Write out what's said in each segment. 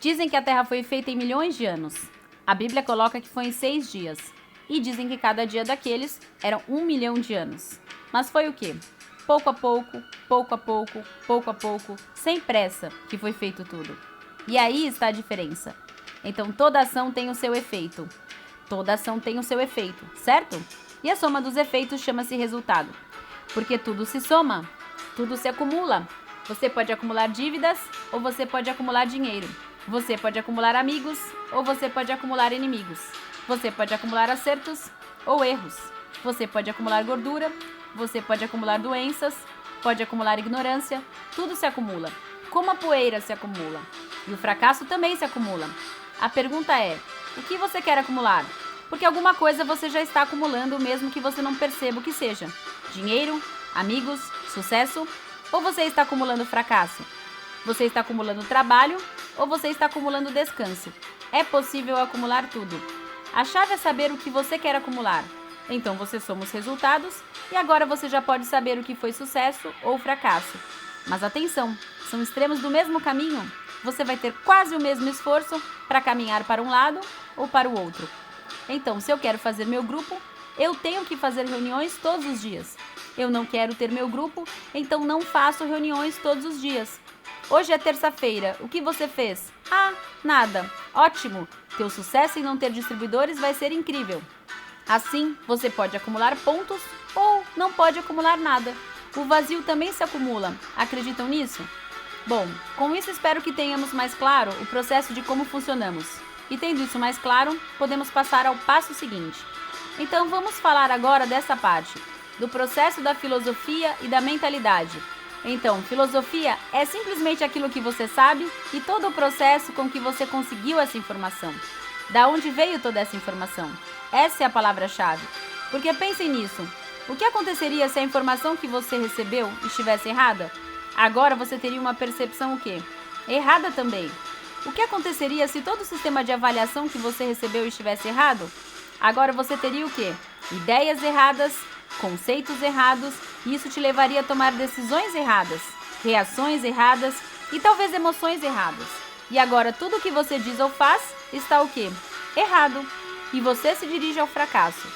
Dizem que a Terra foi feita em milhões de anos. A Bíblia coloca que foi em 6 dias. E dizem que cada dia daqueles eram 1 milhão de anos. Mas foi o quê? Pouco a pouco, pouco a pouco, pouco a pouco, sem pressa, que foi feito tudo. E aí está a diferença. Então toda ação tem o seu efeito. Toda ação tem o seu efeito, certo? E a soma dos efeitos chama-se resultado. Porque tudo se soma, tudo se acumula. Você pode acumular dívidas ou você pode acumular dinheiro. Você pode acumular amigos ou você pode acumular inimigos. Você pode acumular acertos ou erros. Você pode acumular gordura, você pode acumular doenças, pode acumular ignorância. Tudo se acumula. Como a poeira se acumula. E o fracasso também se acumula. A pergunta é, o que você quer acumular? Porque alguma coisa você já está acumulando, mesmo que você não perceba o que seja. Dinheiro, amigos, sucesso? Ou você está acumulando fracasso? Você está acumulando trabalho ou você está acumulando descanso? É possível acumular tudo. A chave é saber o que você quer acumular. Então você soma os resultados e agora você já pode saber o que foi sucesso ou fracasso. Mas atenção, são extremos do mesmo caminho. Você vai ter quase o mesmo esforço para caminhar para um lado ou para o outro. Então, se eu quero fazer meu grupo, eu tenho que fazer reuniões todos os dias. Eu não quero ter meu grupo, então não faço reuniões todos os dias. Hoje é terça-feira, o que você fez? Ah, nada. Ótimo! Teu sucesso em não ter distribuidores vai ser incrível. Assim, você pode acumular pontos ou não pode acumular nada. O vazio também se acumula. Acreditam nisso? Bom, com isso espero que tenhamos mais claro o processo de como funcionamos. E tendo isso mais claro, podemos passar ao passo seguinte. Então vamos falar agora dessa parte, do processo da filosofia e da mentalidade. Então, filosofia é simplesmente aquilo que você sabe e todo o processo com que você conseguiu essa informação. Da onde veio toda essa informação? Essa é a palavra-chave. Porque pensem nisso. O que aconteceria se a informação que você recebeu estivesse errada? Agora você teria uma percepção o quê? Errada também. O que aconteceria se todo o sistema de avaliação que você recebeu estivesse errado? Agora você teria o quê? Ideias erradas, conceitos errados, e isso te levaria a tomar decisões erradas, reações erradas e talvez emoções erradas. E agora tudo o que você diz ou faz está o quê? Errado. E você se dirige ao fracasso.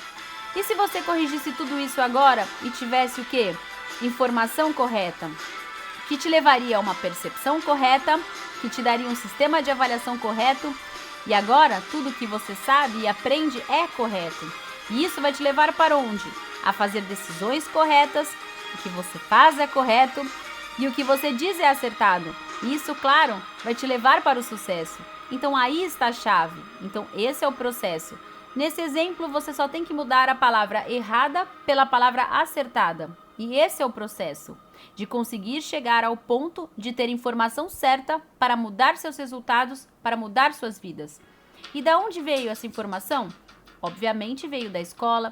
E se você corrigisse tudo isso agora e tivesse o quê? Informação correta, que te levaria a uma percepção correta, que te daria um sistema de avaliação correto, e agora tudo que você sabe e aprende é correto. E isso vai te levar para onde? A fazer decisões corretas, o que você faz é correto e o que você diz é acertado. E isso, claro, vai te levar para o sucesso. Então aí está a chave. Então esse é o processo. Nesse exemplo, você só tem que mudar a palavra errada pela palavra acertada. E esse é o processo, de conseguir chegar ao ponto de ter informação certa para mudar seus resultados, para mudar suas vidas. E da onde veio essa informação? Obviamente veio da escola,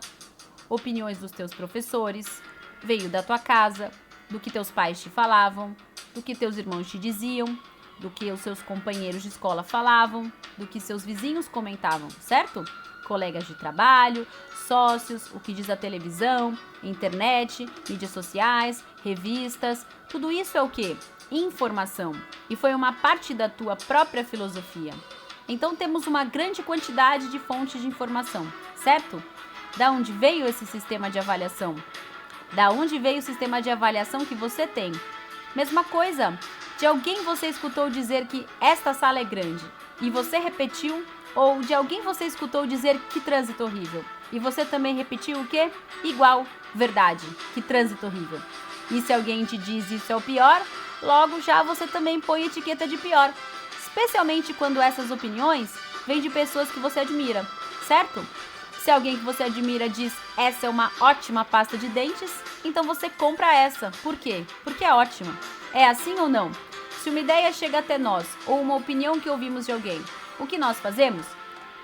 opiniões dos teus professores, veio da tua casa, do que teus pais te falavam, do que teus irmãos te diziam, do que os seus companheiros de escola falavam, do que seus vizinhos comentavam, certo? Colegas de trabalho, sócios, o que diz a televisão, internet, mídias sociais, revistas, tudo isso é o quê? Informação. E foi uma parte da tua própria filosofia. Então temos uma grande quantidade de fontes de informação, certo? Da onde veio esse sistema de avaliação? Da onde veio o sistema de avaliação que você tem? Mesma coisa, de alguém você escutou dizer que esta sala é grande e você repetiu, ou de alguém você escutou dizer que trânsito horrível e você também repetiu o quê? Igual, verdade, que trânsito horrível. E se alguém te diz isso é o pior, logo já você também põe etiqueta de pior, especialmente quando essas opiniões vêm de pessoas que você admira, certo? Se alguém que você admira diz essa é uma ótima pasta de dentes, então você compra essa. Por quê? Porque é ótima. É assim ou não? Se uma ideia chega até nós ou uma opinião que ouvimos de alguém, o que nós fazemos?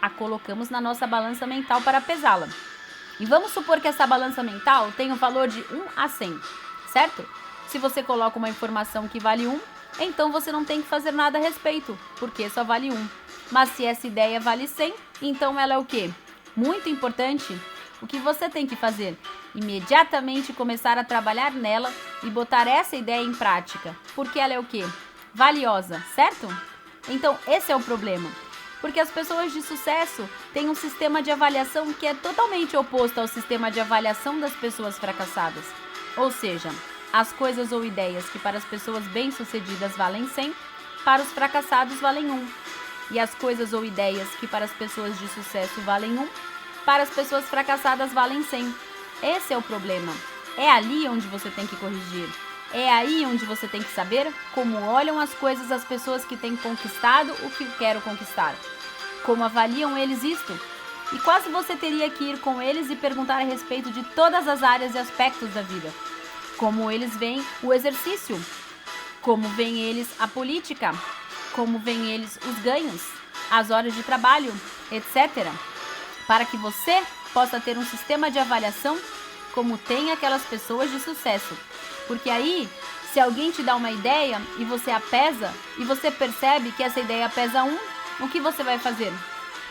A colocamos na nossa balança mental para pesá-la. E vamos supor que essa balança mental tem um valor de 1 a 100, certo? Se você coloca uma informação que vale 1, então você não tem que fazer nada a respeito, porque só vale 1. Mas se essa ideia vale 100, então ela é o quê? Muito importante. O que você tem que fazer? Imediatamente começar a trabalhar nela e botar essa ideia em prática, porque ela é o quê? Valiosa, certo? Então, esse é o problema. Porque as pessoas de sucesso têm um sistema de avaliação que é totalmente oposto ao sistema de avaliação das pessoas fracassadas. Ou seja, as coisas ou ideias que para as pessoas bem-sucedidas valem 100, para os fracassados valem 1. E as coisas ou ideias que para as pessoas de sucesso valem 1, para as pessoas fracassadas valem 100. Esse é o problema. É ali onde você tem que corrigir. É aí onde você tem que saber como olham as coisas as pessoas que têm conquistado o que quero conquistar. Como avaliam eles isto? E quase você teria que ir com eles e perguntar a respeito de todas as áreas e aspectos da vida. Como eles veem o exercício, como veem eles a política, como veem eles os ganhos, as horas de trabalho, etc. Para que você possa ter um sistema de avaliação como tem aquelas pessoas de sucesso. Porque aí, se alguém te dá uma ideia e você a pesa e você percebe que essa ideia pesa 1, o que você vai fazer?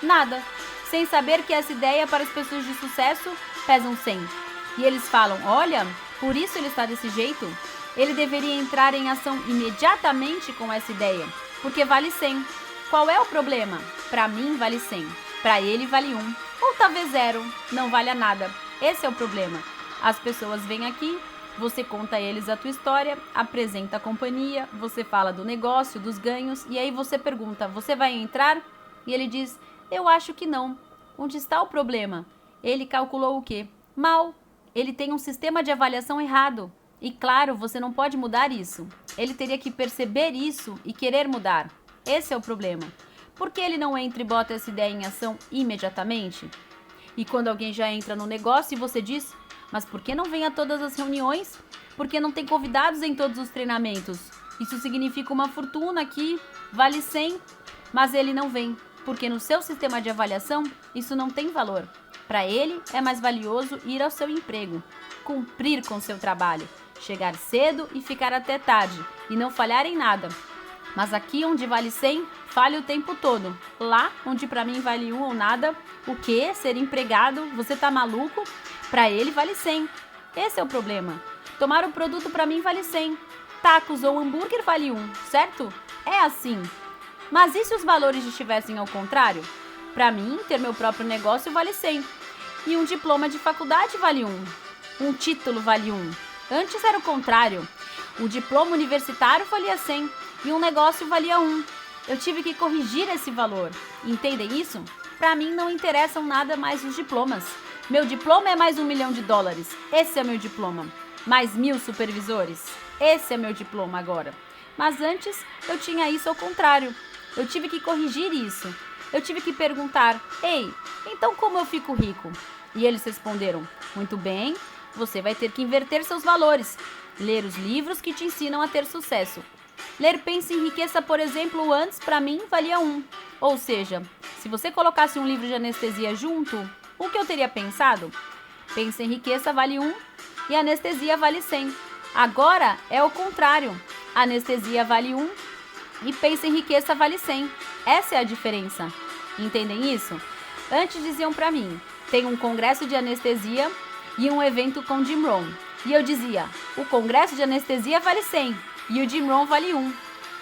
Nada. Sem saber que essa ideia para as pessoas de sucesso pesam 100. E eles falam, olha, por isso ele está desse jeito. Ele deveria entrar em ação imediatamente com essa ideia, porque vale 100. Qual é o problema? Para mim vale 100. Para ele vale 1. Ou talvez 0. Não vale a nada. Esse é o problema. As pessoas vêm aqui, você conta a eles a tua história, apresenta a companhia, você fala do negócio, dos ganhos, e aí você pergunta, você vai entrar? E ele diz, eu acho que não. Onde está o problema? Ele calculou o quê? Mal. Ele tem um sistema de avaliação errado. E claro, você não pode mudar isso. Ele teria que perceber isso e querer mudar. Esse é o problema. Por que ele não entra e bota essa ideia em ação imediatamente? E quando alguém já entra no negócio e você diz, mas por que não vem a todas as reuniões? Por que não tem convidados em todos os treinamentos? Isso significa uma fortuna aqui, vale 100, mas ele não vem, porque no seu sistema de avaliação isso não tem valor. Para ele é mais valioso ir ao seu emprego, cumprir com seu trabalho, chegar cedo e ficar até tarde e não falhar em nada. Mas aqui onde vale 100, falha o tempo todo. Lá onde para mim vale 1 ou nada, o que? Ser empregado? Você tá maluco? Para ele vale 100. Esse é o problema. Tomar o produto para mim vale 100. Tacos ou hambúrguer vale 1, certo? É assim. Mas e se os valores estivessem ao contrário? Para mim, ter meu próprio negócio vale 100. E um diploma de faculdade vale 1. Um título vale 1. Antes era o contrário. O diploma universitário valia 100 e um negócio valia 1. Eu tive que corrigir esse valor. Entendem isso? Para mim não interessam nada mais os diplomas. Meu diploma é mais $1 milhão. Esse é meu diploma. Mais 1000 supervisores. Esse é meu diploma agora. Mas antes eu tinha isso ao contrário. Eu tive que corrigir isso. Eu tive que perguntar, ei, então como eu fico rico? E eles responderam, muito bem, você vai ter que inverter seus valores. Ler os livros que te ensinam a ter sucesso. Ler Pense em Riqueza, por exemplo, antes para mim valia 1. Ou seja, se você colocasse um livro de anestesia junto, o que eu teria pensado? Pense em Riqueza vale 1 e anestesia vale 100. Agora é o contrário. Anestesia vale 1 e Pense em Riqueza vale 100. Essa é a diferença. Entendem isso? Antes diziam para mim, tem um congresso de anestesia e um evento com Jim Rohn. E eu dizia, o congresso de anestesia vale 100 e o Jim Rohn vale 1.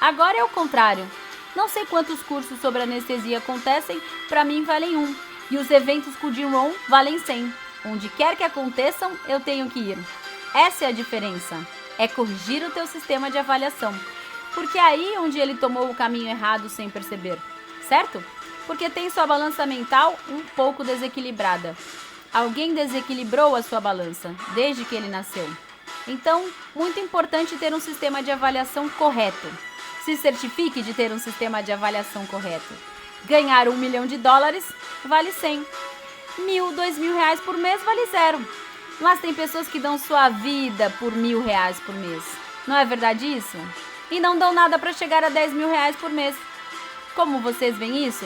Agora é o contrário. Não sei quantos cursos sobre anestesia acontecem, para mim valem 1. E os eventos com o Jim Rohn valem 100. Onde quer que aconteçam, eu tenho que ir. Essa é a diferença. É corrigir o teu sistema de avaliação. Porque é aí onde ele tomou o caminho errado sem perceber. Certo? Porque tem sua balança mental um pouco desequilibrada. Alguém desequilibrou a sua balança desde que ele nasceu. Então, muito importante ter um sistema de avaliação correto. Se certifique de ter um sistema de avaliação correto. Ganhar $1 milhão vale 100. 1.000, R$2.000 por mês vale 0. Mas tem pessoas que dão sua vida por R$1.000 por mês. Não é verdade isso? E não dão nada para chegar a R$10.000 por mês. Como vocês veem isso?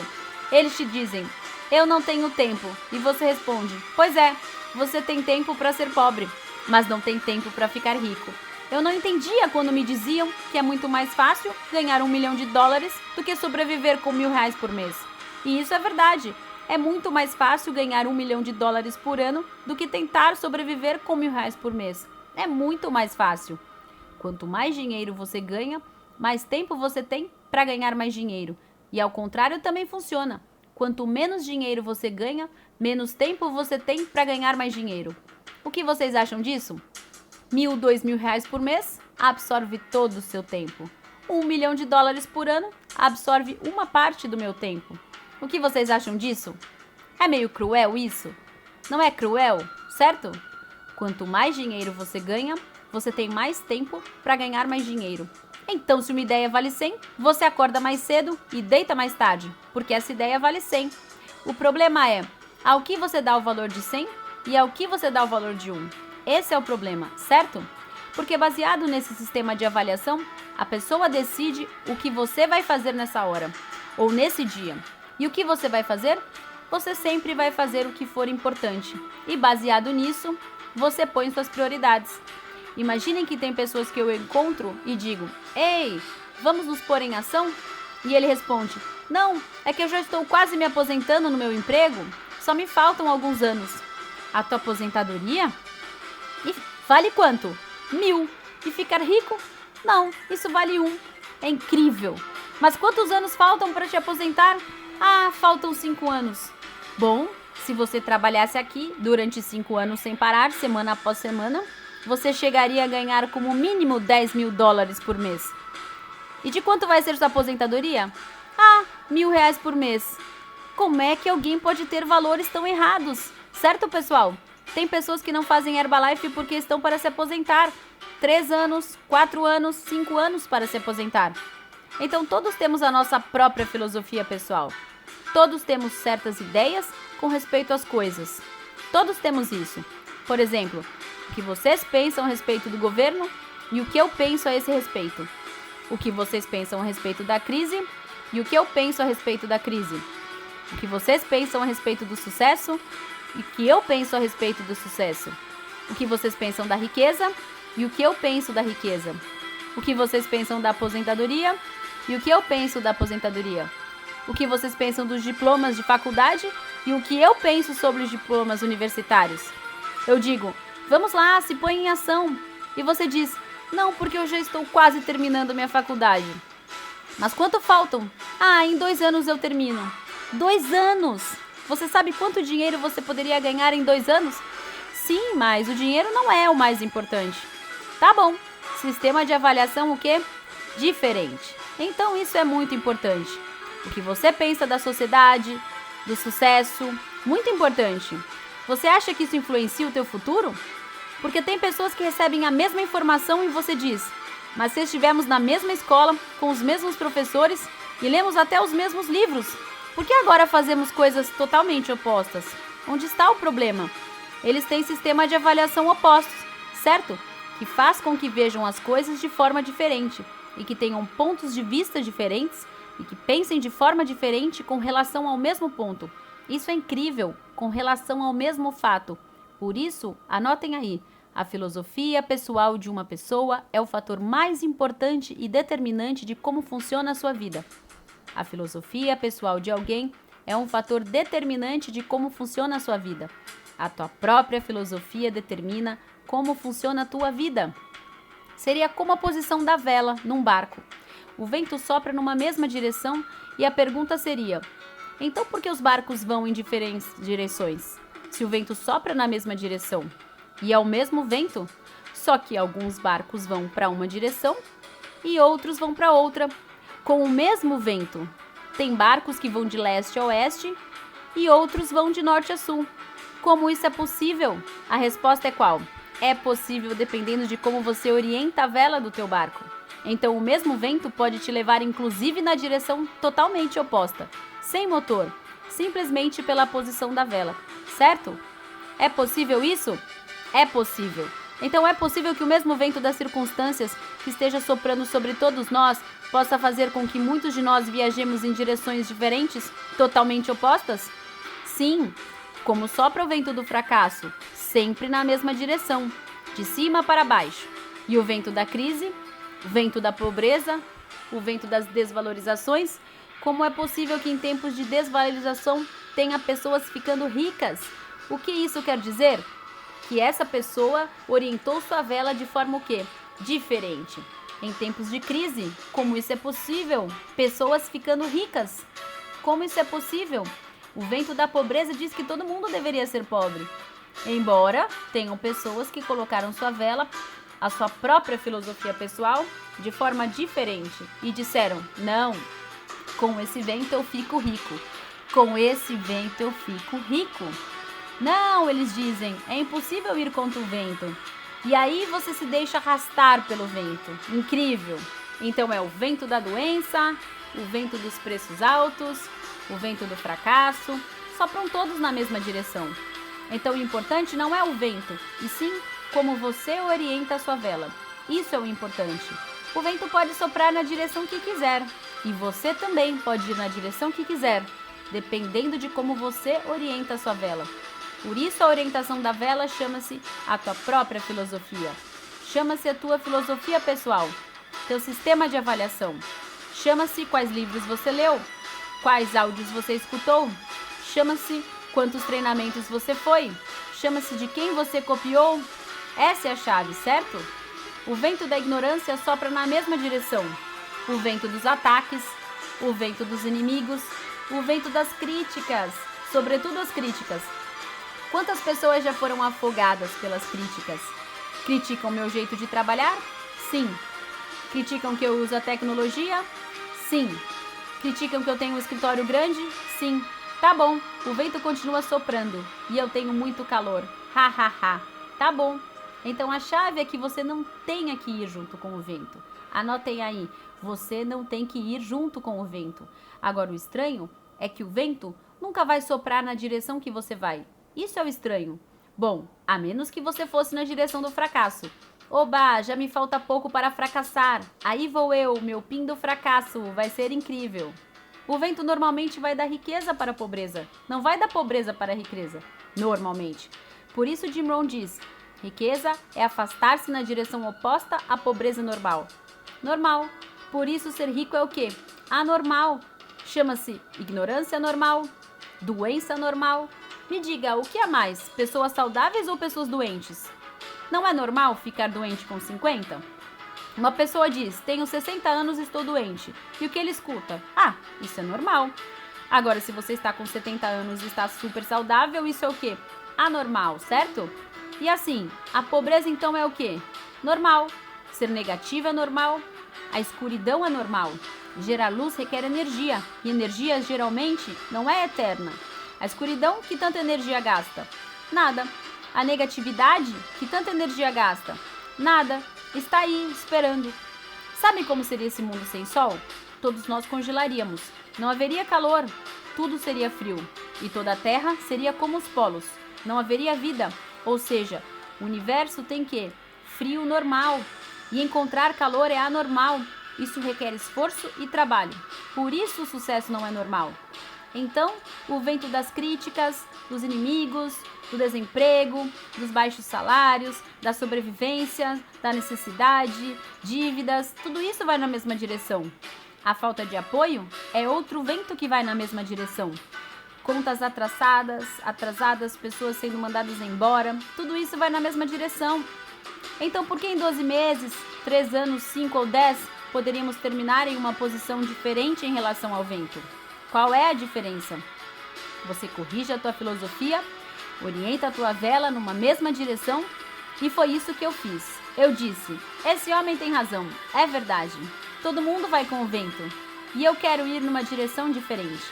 Eles te dizem, eu não tenho tempo. E você responde, pois é, você tem tempo para ser pobre, mas não tem tempo para ficar rico. Eu não entendia quando me diziam que é muito mais fácil ganhar $1 milhão do que sobreviver com R$1.000 por mês. E isso é verdade. É muito mais fácil ganhar $1 milhão por ano do que tentar sobreviver com R$1.000 por mês. É muito mais fácil. Quanto mais dinheiro você ganha, mais tempo você tem para ganhar mais dinheiro. E ao contrário também funciona. Quanto menos dinheiro você ganha, menos tempo você tem para ganhar mais dinheiro. O que vocês acham disso? 1.000, 2.000 reais por mês absorve todo o seu tempo. 1 milhão de dólares por ano absorve uma parte do meu tempo. O que vocês acham disso? É meio cruel isso? Não é cruel, certo? Quanto mais dinheiro você ganha, você tem mais tempo para ganhar mais dinheiro. Então, se uma ideia vale 100, você acorda mais cedo e deita mais tarde, porque essa ideia vale 100. O problema é ao que você dá o valor de 100 e ao que você dá o valor de 1. Esse é o problema, certo? Porque baseado nesse sistema de avaliação, a pessoa decide o que você vai fazer nessa hora ou nesse dia. E o que você vai fazer? Você sempre vai fazer o que for importante. E baseado nisso, você põe suas prioridades. Imaginem que tem pessoas que eu encontro e digo: "Ei, vamos nos pôr em ação?" E ele responde: "Não, é que eu já estou quase me aposentando no meu emprego. Só me faltam alguns anos." A tua aposentadoria? E vale quanto? 1.000. E ficar rico? Não, isso vale 1. É incrível. Mas quantos anos faltam para te aposentar? Ah, faltam 5 anos. Bom, se você trabalhasse aqui durante 5 anos sem parar, semana após semana, você chegaria a ganhar como mínimo 10.000 dólares por mês. E de quanto vai ser sua aposentadoria? Ah, 1.000 reais por mês. Como é que alguém pode ter valores tão errados? Certo, pessoal? Tem pessoas que não fazem Herbalife porque estão para se aposentar. 3 anos, 4 anos, 5 anos para se aposentar. Então todos temos a nossa própria filosofia pessoal. Todos temos certas ideias com respeito às coisas. Todos temos isso. Por exemplo, o que vocês pensam a respeito do governo e o que eu penso a esse respeito. O que vocês pensam a respeito da crise e o que eu penso a respeito da crise. O que vocês pensam a respeito do sucesso e o que eu penso a respeito do sucesso. O que vocês pensam da riqueza e o que eu penso da riqueza. O que vocês pensam da aposentadoria e o que eu penso da aposentadoria. O que vocês pensam dos diplomas de faculdade e o que eu penso sobre os diplomas universitários. Eu digo: "Vamos lá, se põe em ação." E você diz: "Não, porque eu já estou quase terminando minha faculdade." Mas quanto faltam? Ah, em 2 anos eu termino. 2 anos! Você sabe quanto dinheiro você poderia ganhar em 2 anos? Sim, mas o dinheiro não é o mais importante. Tá bom. Sistema de avaliação o quê? Diferente. Então isso é muito importante. O que você pensa da sociedade, do sucesso, muito importante. Você acha que isso influencia o teu futuro? Porque tem pessoas que recebem a mesma informação e você diz: "Mas se estivemos na mesma escola, com os mesmos professores e lemos até os mesmos livros, por que agora fazemos coisas totalmente opostas?" Onde está o problema? Eles têm sistema de avaliação opostos, certo? Que faz com que vejam as coisas de forma diferente e que tenham pontos de vista diferentes e que pensem de forma diferente com relação ao mesmo ponto. Isso é incrível, com relação ao mesmo fato. Por isso, anotem aí, a filosofia pessoal de uma pessoa é o fator mais importante e determinante de como funciona a sua vida. A filosofia pessoal de alguém é um fator determinante de como funciona a sua vida. A tua própria filosofia determina como funciona a tua vida. Seria como a posição da vela num barco. O vento sopra numa mesma direção e a pergunta seria: então por que os barcos vão em diferentes direções? Se o vento sopra na mesma direção e é o mesmo vento, só que alguns barcos vão para uma direção e outros vão para outra, com o mesmo vento. Tem barcos que vão de leste a oeste e outros vão de norte a sul. Como isso é possível? A resposta é qual? É possível dependendo de como você orienta a vela do teu barco. Então o mesmo vento pode te levar inclusive na direção totalmente oposta, sem motor, simplesmente pela posição da vela, certo? É possível isso? É possível. Então é possível que o mesmo vento das circunstâncias que esteja soprando sobre todos nós possa fazer com que muitos de nós viajemos em direções diferentes, totalmente opostas? Sim, como sopra o vento do fracasso, sempre na mesma direção, de cima para baixo. E o vento da crise, o vento da pobreza, o vento das desvalorizações, como é possível que em tempos de desvalorização tenha pessoas ficando ricas? O que isso quer dizer? Que essa pessoa orientou sua vela de forma o quê? Diferente. Em tempos de crise, como isso é possível? Pessoas ficando ricas. Como isso é possível? O vento da pobreza diz que todo mundo deveria ser pobre. Embora tenham pessoas que colocaram sua vela, a sua própria filosofia pessoal, de forma diferente e disseram: não, com esse vento eu fico rico. Com esse vento eu fico rico. Não, eles dizem, é impossível ir contra o vento. E aí você se deixa arrastar pelo vento. Incrível! Então é o vento da doença, o vento dos preços altos, o vento do fracasso, sopram todos na mesma direção. Então o importante não é o vento, e sim como você orienta a sua vela. Isso é o importante. O vento pode soprar na direção que quiser, e você também pode ir na direção que quiser, dependendo de como você orienta a sua vela. Por isso a orientação da vela chama-se a tua própria filosofia. Chama-se a tua filosofia pessoal, teu sistema de avaliação. Chama-se quais livros você leu, quais áudios você escutou. Chama-se quantos treinamentos você foi. Chama-se de quem você copiou. Essa é a chave, certo? O vento da ignorância sopra na mesma direção. O vento dos ataques, o vento dos inimigos, o vento das críticas, sobretudo as críticas. Quantas pessoas já foram afogadas pelas críticas? Criticam meu jeito de trabalhar? Sim. Criticam que eu uso a tecnologia? Sim. Criticam que eu tenho um escritório grande? Sim. Tá bom, o vento continua soprando e eu tenho muito calor. Ha, ha, ha. Tá bom. Então a chave é que você não tenha que ir junto com o vento. Anotem aí, você não tem que ir junto com o vento. Agora o estranho é que o vento nunca vai soprar na direção que você vai. Isso é o estranho. Bom, a menos que você fosse na direção do fracasso. Oba, já me falta pouco para fracassar. Aí vou eu, meu pin do fracasso, vai ser incrível. O vento normalmente vai da riqueza para a pobreza, não vai da pobreza para a riqueza, normalmente. Por isso Jim Rohn diz, riqueza é afastar-se na direção oposta à pobreza normal. Normal. Por isso ser rico é o quê? Anormal. Chama-se ignorância normal, doença normal. Me diga, o que é mais, pessoas saudáveis ou pessoas doentes? Não é normal ficar doente com 50? Uma pessoa diz, tenho 60 anos e estou doente. E o que ele escuta? Ah, isso é normal. Agora, se você está com 70 anos e está super saudável, isso é o quê? Anormal, certo? E assim, a pobreza então é o quê? Normal. Ser negativo é normal. A escuridão é normal. Gerar luz requer energia. E energia, geralmente, não é eterna. A escuridão, que tanta energia gasta? Nada. A negatividade, que tanta energia gasta? Nada. Está aí, esperando. Sabe como seria esse mundo sem sol? Todos nós congelaríamos. Não haveria calor. Tudo seria frio. E toda a Terra seria como os polos. Não haveria vida. Ou seja, o universo tem que? Frio normal. E encontrar calor é anormal. Isso requer esforço e trabalho. Por isso o sucesso não é normal. Então, o vento das críticas, dos inimigos, do desemprego, dos baixos salários, da sobrevivência, da necessidade, dívidas, tudo isso vai na mesma direção. A falta de apoio é outro vento que vai na mesma direção. Contas atrasadas, pessoas sendo mandadas embora, tudo isso vai na mesma direção. Então, por que em 12 meses, 3 anos, 5 ou 10, poderíamos terminar em uma posição diferente em relação ao vento? Qual é a diferença? Você corrige a tua filosofia, orienta a tua vela numa mesma direção e foi isso que eu fiz. Eu disse, esse homem tem razão, é verdade. Todo mundo vai com o vento e eu quero ir numa direção diferente.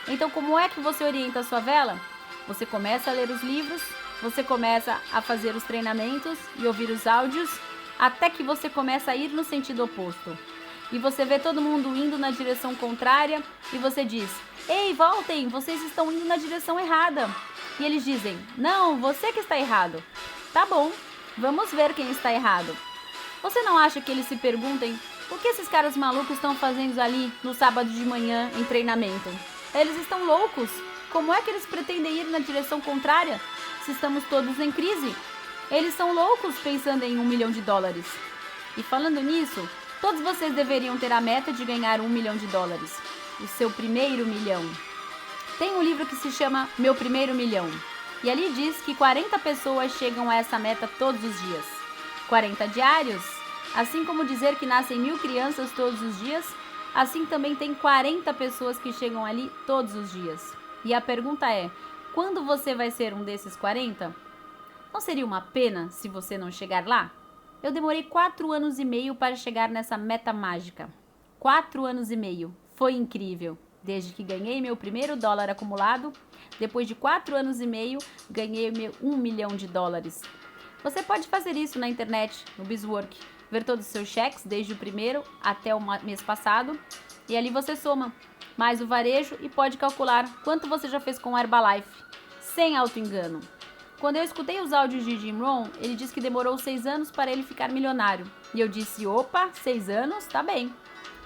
Então como é que você orienta a sua vela? Você começa a ler os livros, você começa a fazer os treinamentos e ouvir os áudios até que você começa a ir no sentido oposto. E você vê todo mundo indo na direção contrária e você diz, ei, voltem, vocês estão indo na direção errada. E eles dizem, não, você que está errado. Tá bom, vamos ver quem está errado. Você não acha que eles se perguntem, o que esses caras malucos estão fazendo ali no sábado de manhã em treinamento? Eles estão loucos. Como é que eles pretendem ir na direção contrária se estamos todos em crise? Eles são loucos pensando em $1 milhão. E falando nisso, todos vocês deveriam ter a meta de ganhar $1 milhão. O seu primeiro milhão. Tem um livro que se chama Meu Primeiro Milhão. E ali diz que 40 pessoas chegam a essa meta todos os dias. 40 diários? Assim como dizer que nascem 1000 crianças todos os dias, assim também tem 40 pessoas que chegam ali todos os dias. E a pergunta é, quando você vai ser um desses 40? Não seria uma pena se você não chegar lá? Eu demorei 4 anos e meio para chegar nessa meta mágica. 4 anos e meio. Foi incrível. Desde que ganhei meu primeiro dólar acumulado, depois de 4 anos e meio, ganhei meu $1 milhão. Você pode fazer isso na internet, no Bizwork, ver todos os seus cheques, desde o primeiro até o mês passado, e ali você soma mais o varejo e pode calcular quanto você já fez com o Herbalife, sem auto-engano. Quando eu escutei os áudios de Jim Rohn, ele disse que demorou 6 anos para ele ficar milionário. E eu disse, opa, 6 anos? Tá bem.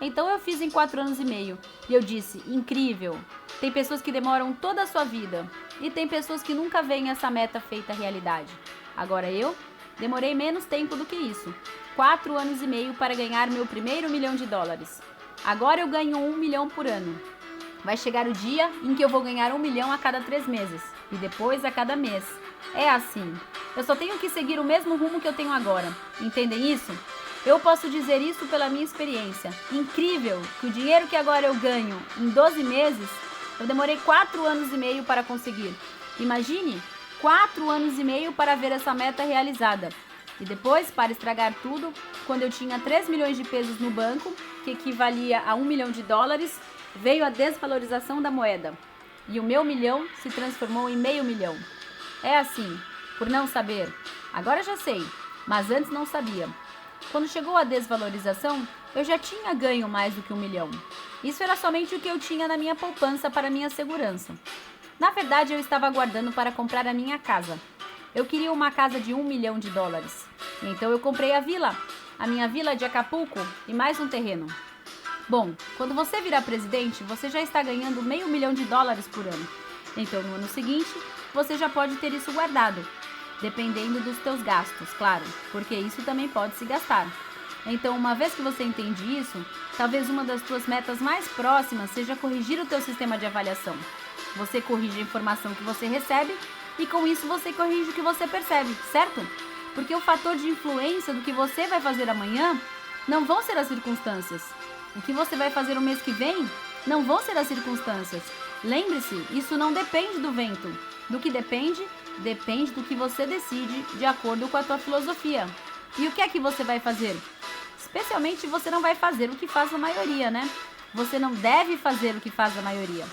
Então eu fiz em 4 anos e meio. E eu disse, incrível. Tem pessoas que demoram toda a sua vida. E tem pessoas que nunca veem essa meta feita realidade. Agora eu demorei menos tempo do que isso. 4 anos e meio para ganhar meu primeiro $1 milhão. Agora eu ganho 1 milhão por ano. Vai chegar o dia em que eu vou ganhar 1 milhão a cada 3 meses. E depois a cada mês. É assim. Eu só tenho que seguir o mesmo rumo que eu tenho agora. Entendem isso? Eu posso dizer isso pela minha experiência. Incrível que o dinheiro que agora eu ganho em 12 meses, eu demorei 4 anos e meio para conseguir. Imagine 4 anos e meio para ver essa meta realizada. E depois, para estragar tudo, quando eu tinha 3 milhões de pesos no banco, que equivalia a $1 milhão, veio a desvalorização da moeda. E o meu milhão se transformou em meio milhão. É assim, por não saber. Agora já sei, mas antes não sabia. Quando chegou a desvalorização, eu já tinha ganho mais do que 1 milhão. Isso era somente o que eu tinha na minha poupança para minha segurança. Na verdade, eu estava aguardando para comprar a minha casa. Eu queria uma casa de $1 milhão. Então eu comprei a minha vila de Acapulco e mais um terreno. Bom, quando você virar presidente, você já está ganhando $500 mil por ano. Então no ano seguinte, você já pode ter isso guardado. Dependendo dos teus gastos, claro, porque isso também pode se gastar. Então, uma vez que você entende isso, talvez uma das tuas metas mais próximas seja corrigir o teu sistema de avaliação. Você corrige a informação que você recebe e com isso você corrige o que você percebe, certo? Porque o fator de influência do que você vai fazer amanhã não vão ser as circunstâncias. O que você vai fazer o mês que vem não vão ser as circunstâncias. Lembre-se, isso não depende do vento. Do que depende? Depende do que você decide de acordo com a tua filosofia. E o que é que você vai fazer? Especialmente você não vai fazer o que faz a maioria, né? Você não deve fazer o que faz a maioria.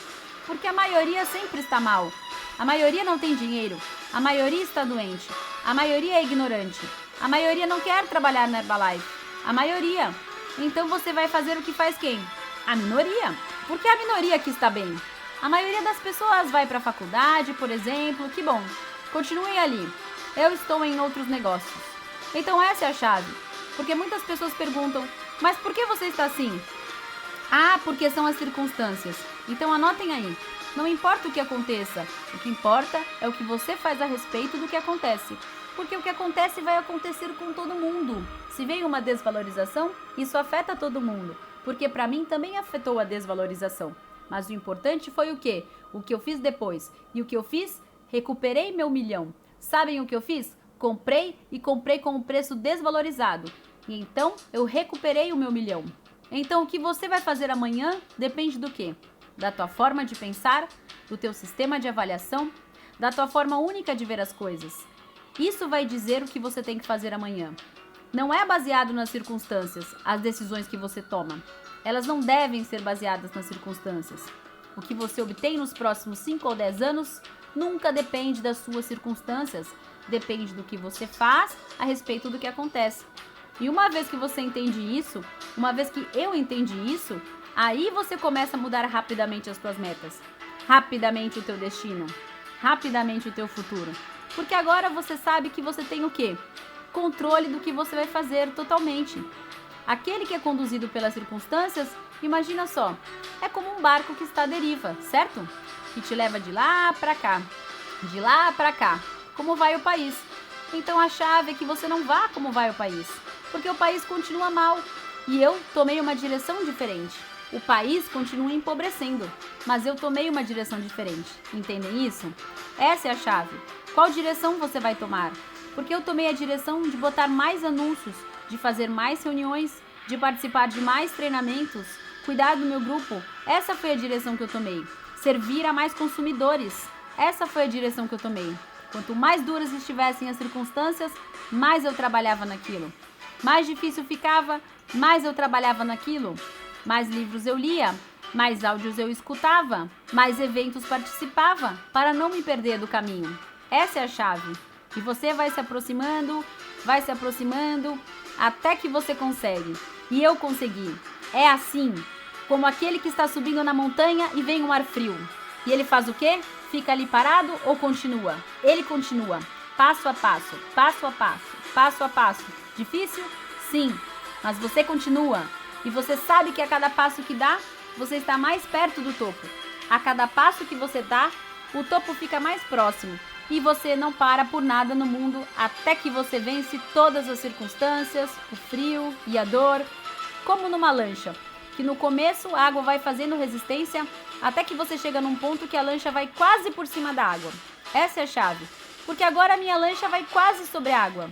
Porque a maioria sempre está mal. A maioria não tem dinheiro. A maioria está doente. A maioria é ignorante. A maioria não quer trabalhar na Herbalife. A maioria. Então você vai fazer o que faz quem? A minoria. Porque é a minoria que está bem. A maioria das pessoas vai para a faculdade, por exemplo. Que bom. Continuem ali. Eu estou em outros negócios. Então essa é a chave. Porque muitas pessoas perguntam, mas por que você está assim? Ah, porque são as circunstâncias. Então anotem aí. Não importa o que aconteça. O que importa é o que você faz a respeito do que acontece. Porque o que acontece vai acontecer com todo mundo. Se vem uma desvalorização, isso afeta todo mundo. Porque para mim também afetou a desvalorização. Mas o importante foi o quê? O que eu fiz depois. E o que eu fiz? Recuperei meu $1 milhão. Sabem o que eu fiz? Comprei e comprei com um preço desvalorizado. E então eu recuperei o meu $1 milhão. Então o que você vai fazer amanhã depende do quê? Da tua forma de pensar, do teu sistema de avaliação, da tua forma única de ver as coisas. Isso vai dizer o que você tem que fazer amanhã. Não é baseado nas circunstâncias, as decisões que você toma. Elas não devem ser baseadas nas circunstâncias. O que você obtém nos próximos 5 ou 10 anos nunca depende das suas circunstâncias, depende do que você faz a respeito do que acontece. E uma vez que você entende isso, uma vez que eu entendi isso, aí você começa a mudar rapidamente as tuas metas, rapidamente o teu destino, rapidamente o teu futuro. Porque agora você sabe que você tem o quê? Controle do que você vai fazer totalmente. Aquele que é conduzido pelas circunstâncias, imagina só, é como um barco que está à deriva, certo? Que te leva de lá para cá, de lá para cá, como vai o país. Então a chave é que você não vá como vai o país, porque o país continua mal e eu tomei uma direção diferente. O país continua empobrecendo, mas eu tomei uma direção diferente. Entendem isso? Essa é a chave. Qual direção você vai tomar? Porque eu tomei a direção de botar mais anúncios, de fazer mais reuniões, de participar de mais treinamentos, cuidar do meu grupo. Essa foi a direção que eu tomei. Servir a mais consumidores. Essa foi a direção que eu tomei. Quanto mais duras estivessem as circunstâncias, mais eu trabalhava naquilo. Mais difícil ficava, mais eu trabalhava naquilo. Mais livros eu lia, mais áudios eu escutava, mais eventos participava, para não me perder do caminho. Essa é a chave. E você vai se aproximando, até que você consegue. E eu consegui. É assim, como aquele que está subindo na montanha e vem um ar frio. E ele faz o quê? Fica ali parado ou continua? Ele continua, passo a passo, passo a passo, passo a passo. Difícil? Sim, mas você continua. E você sabe que a cada passo que dá, você está mais perto do topo. A cada passo que você dá, o topo fica mais próximo. E você não para por nada no mundo até que você vence todas as circunstâncias, o frio e a dor, como numa lancha, que no começo a água vai fazendo resistência até que você chega num ponto que a lancha vai quase por cima da água. Essa é a chave, porque agora a minha lancha vai quase sobre a água.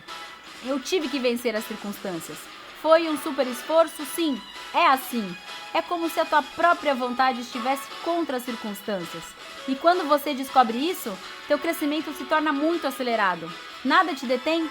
Eu tive que vencer as circunstâncias. Foi um super esforço? Sim, é assim. É como se a tua própria vontade estivesse contra as circunstâncias. E quando você descobre isso, teu crescimento se torna muito acelerado. Nada te detém?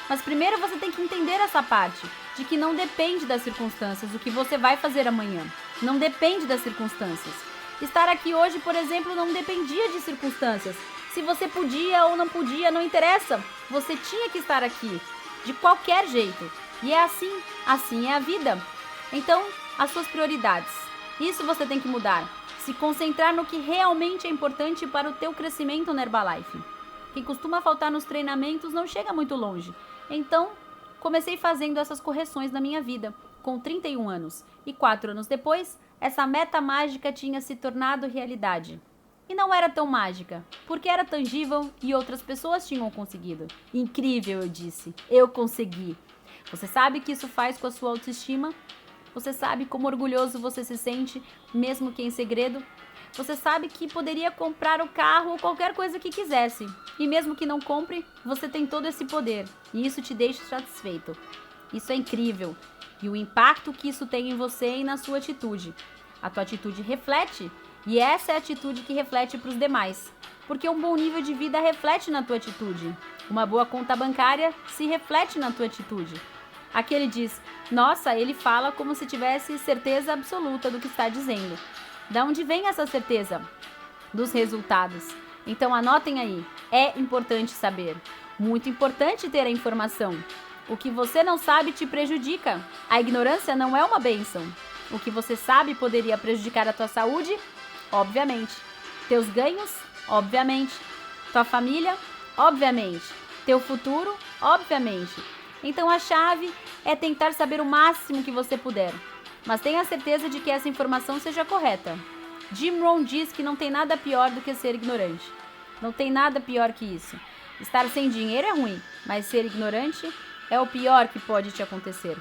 Mas primeiro você tem que entender essa parte, de que não depende das circunstâncias o que você vai fazer amanhã. Não depende das circunstâncias. Estar aqui hoje, por exemplo, não dependia de circunstâncias. Se você podia ou não podia, não interessa. Você tinha que estar aqui, de qualquer jeito. E é assim é a vida. Então, as suas prioridades. Isso você tem que mudar. Se concentrar no que realmente é importante para o teu crescimento na Herbalife. Quem costuma faltar nos treinamentos não chega muito longe. Então, comecei fazendo essas correções na minha vida, com 31 anos. E 4 anos depois, essa meta mágica tinha se tornado realidade. E não era tão mágica, porque era tangível e outras pessoas tinham conseguido. Incrível, eu disse. Eu consegui. Você sabe o que isso faz com a sua autoestima? Você sabe como orgulhoso você se sente, mesmo que em segredo? Você sabe que poderia comprar o carro ou qualquer coisa que quisesse. E mesmo que não compre, você tem todo esse poder. E isso te deixa satisfeito. Isso é incrível. E o impacto que isso tem em você e na sua atitude. A tua atitude reflete. E essa é a atitude que reflete para os demais. Porque um bom nível de vida reflete na tua atitude. Uma boa conta bancária se reflete na tua atitude. Aquele diz, nossa, ele fala como se tivesse certeza absoluta do que está dizendo. Da onde vem essa certeza? Dos resultados. Então anotem aí, é importante saber. Muito importante ter a informação. O que você não sabe te prejudica. A ignorância não é uma bênção. O que você sabe poderia prejudicar a tua saúde? Obviamente. Teus ganhos? Obviamente. Tua família? Obviamente. Teu futuro? Obviamente. Então a chave é tentar saber o máximo que você puder. Mas tenha certeza de que essa informação seja correta. Jim Rohn diz que não tem nada pior do que ser ignorante. Não tem nada pior que isso. Estar sem dinheiro é ruim, mas ser ignorante é o pior que pode te acontecer.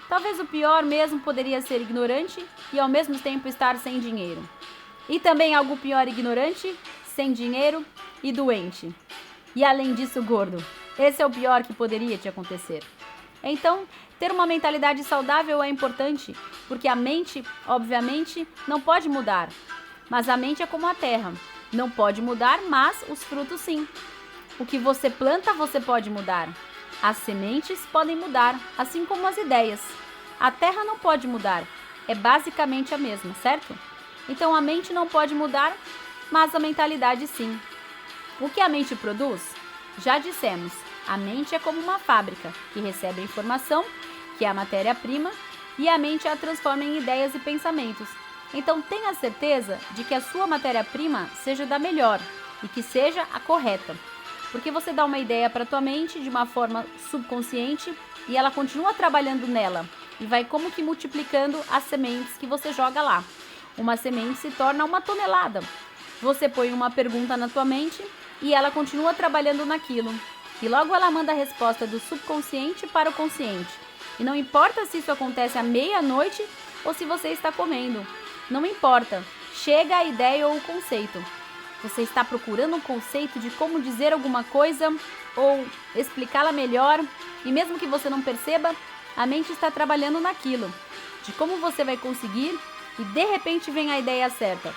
Talvez o pior mesmo poderia ser ignorante e ao mesmo tempo estar sem dinheiro. E também algo pior, ignorante, sem dinheiro e doente. E além disso, gordo. Esse é o pior que poderia te acontecer. Então, ter uma mentalidade saudável é importante, porque a mente, obviamente, não pode mudar. Mas a mente é como a terra. Não pode mudar, mas os frutos sim. O que você planta, você pode mudar. As sementes podem mudar, assim como as ideias. A terra não pode mudar, é basicamente a mesma, certo? Então a mente não pode mudar, mas a mentalidade sim. O que a mente produz? Já dissemos, a mente é como uma fábrica que recebe a informação, que é a matéria-prima, e a mente a transforma em ideias e pensamentos. Então tenha certeza de que a sua matéria-prima seja da melhor e que seja a correta. Porque você dá uma ideia para a tua mente de uma forma subconsciente e ela continua trabalhando nela e vai como que multiplicando as sementes que você joga lá. Uma semente se torna 1 tonelada. Você põe uma pergunta na tua mente e ela continua trabalhando naquilo. E logo ela manda a resposta do subconsciente para o consciente. E não importa se isso acontece à meia-noite ou se você está comendo. Não importa. Chega a ideia ou o conceito. Você está procurando um conceito de como dizer alguma coisa ou explicá-la melhor, e mesmo que você não perceba, A mente está trabalhando naquilo, de como você vai conseguir e de repente vem a ideia certa.